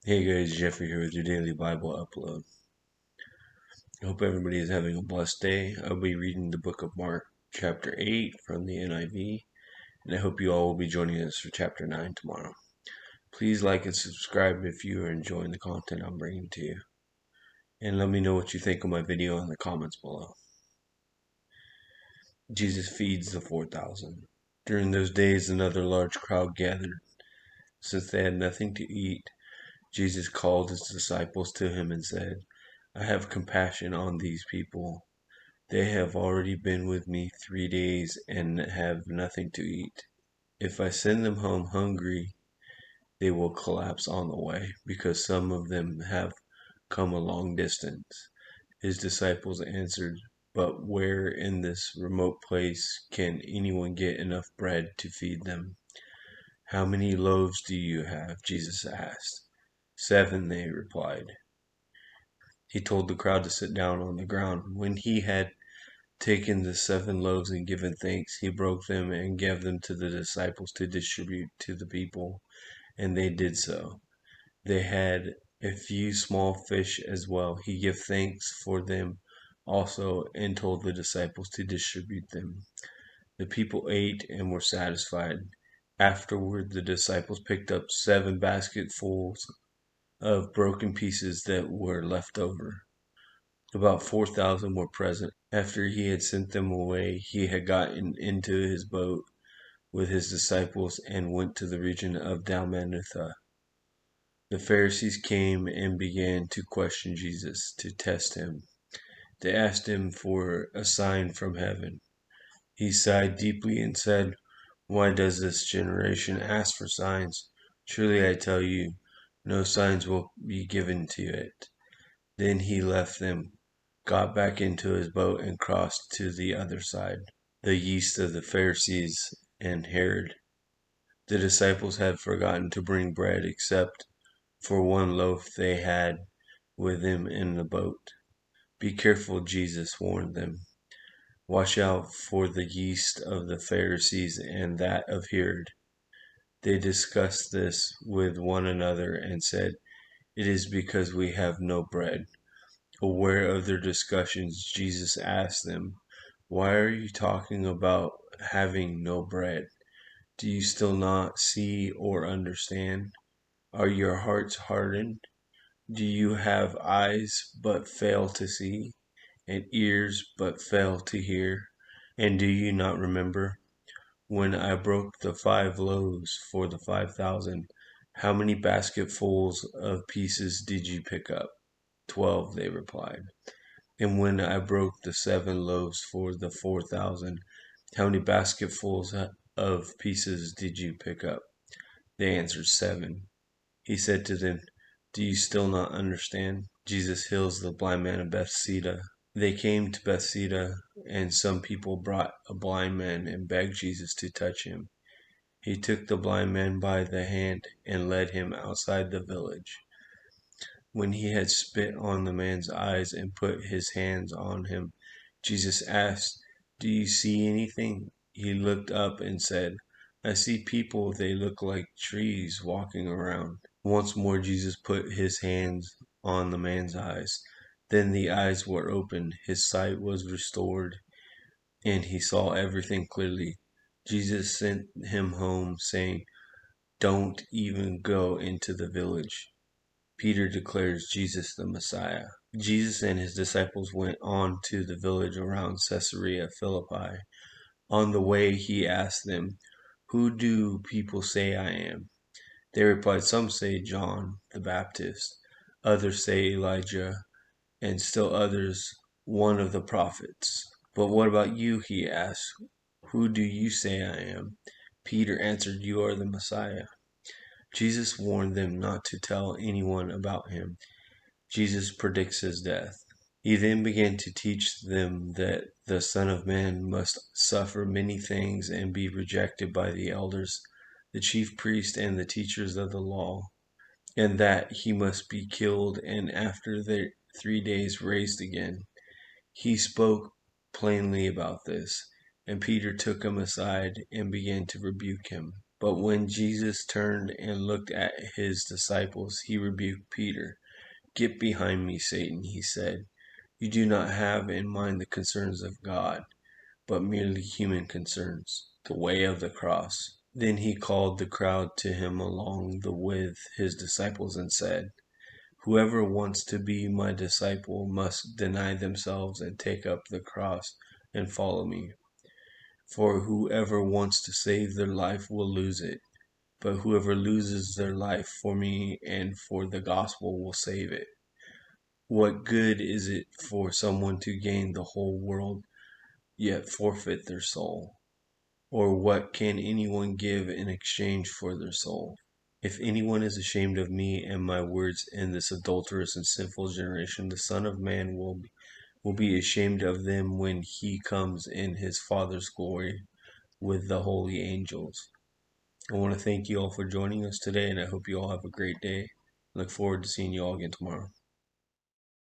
Hey guys, Jeffery here with your daily Bible upload. I hope everybody is having a blessed day. I'll be reading the book of Mark, chapter 8 from the NIV, and I hope you all will be joining us for chapter 9 tomorrow. Please like and subscribe if you are enjoying the content I'm bringing to you. And let me know what you think of my video in the comments below. Jesus feeds the 4,000. During those days, another large crowd gathered. Since they had nothing to eat, Jesus called his disciples to him and said, I have compassion on these people. They have already been with me 3 days and have nothing to eat. If I send them home hungry, they will collapse on the way, because some of them have come a long distance. His disciples answered, But where in this remote place can anyone get enough bread to feed them? How many loaves do you have? Jesus asked. 7, they replied. He told the crowd to sit down on the ground. When he had taken the 7 loaves and given thanks, he broke them and gave them to the disciples to distribute to the people, and they did so. They had a few small fish as well. He gave thanks for them also and told the disciples to distribute them. The people ate and were satisfied. Afterward, the disciples picked up 7 basketfuls of broken pieces that were left over. About 4,000 were present. After he had sent them away, he had gotten into his boat with his disciples and went to the region of Dalmanutha. The Pharisees came and began to question Jesus to test him. They asked him for a sign from heaven. He sighed deeply and said, Why does this generation ask for signs? Truly I tell you, no signs will be given to it. Then he left them, got back into his boat, and crossed to the other side. The yeast of the Pharisees and Herod. The disciples had forgotten to bring bread except for 1 loaf they had with them in the boat. Be careful, Jesus warned them. Watch out for the yeast of the Pharisees and that of Herod. They discussed this with one another and said, It is because we have no bread. Aware of their discussions, Jesus asked them, Why are you talking about having no bread? Do you still not see or understand? Are your hearts hardened? Do you have eyes but fail to see, and ears but fail to hear? And do you not remember when I broke the 5 loaves for the 5,000? How many basketfuls of pieces did you pick up? 12, they replied. And when I broke the 7 loaves for the 4,000, how many basketfuls of pieces did you pick up? They answered, 7. He said to them, Do you still not understand? Jesus heals the blind man of Bethsaida. They came to Bethsaida, and some people brought a blind man and begged Jesus to touch him. He took the blind man by the hand and led him outside the village. When he had spit on the man's eyes and put his hands on him, Jesus asked, Do you see anything? He looked up and said, I see people, they look like trees walking around. Once more Jesus put his hands on the man's eyes. Then the eyes were opened, his sight was restored, and he saw everything clearly. Jesus sent him home, saying, Don't even go into the village. Peter declares Jesus the Messiah. Jesus and his disciples went on to the village around Caesarea Philippi. On the way, he asked them, Who do people say I am? They replied, Some say John the Baptist, others say Elijah, and still others one of the prophets. But what about you? He asked. Who do you say I am? Peter answered, You are the Messiah. Jesus warned them not to tell anyone about him. Jesus predicts his death. He then began to teach them that the Son of Man must suffer many things and be rejected by the elders, the chief priests, and the teachers of the law, and that he must be killed and after 3 days raised again. He spoke plainly about this, and Peter took him aside and began to rebuke him. But when Jesus turned and looked at his disciples, he rebuked Peter. "Get behind me, Satan," he said. "You do not have in mind the concerns of God, but merely human concerns, the way of the cross." Then he called the crowd to him along with his disciples and said, "Whoever wants to be my disciple must deny themselves and take up the cross and follow me. For whoever wants to save their life will lose it, but whoever loses their life for me and for the gospel will save it. What good is it for someone to gain the whole world, yet forfeit their soul? Or what can anyone give in exchange for their soul? If anyone is ashamed of me and my words in this adulterous and sinful generation, the Son of Man will be ashamed of them when he comes in his Father's glory with the holy angels." I want to thank you all for joining us today, and I hope you all have a great day. Look forward to seeing you all again tomorrow.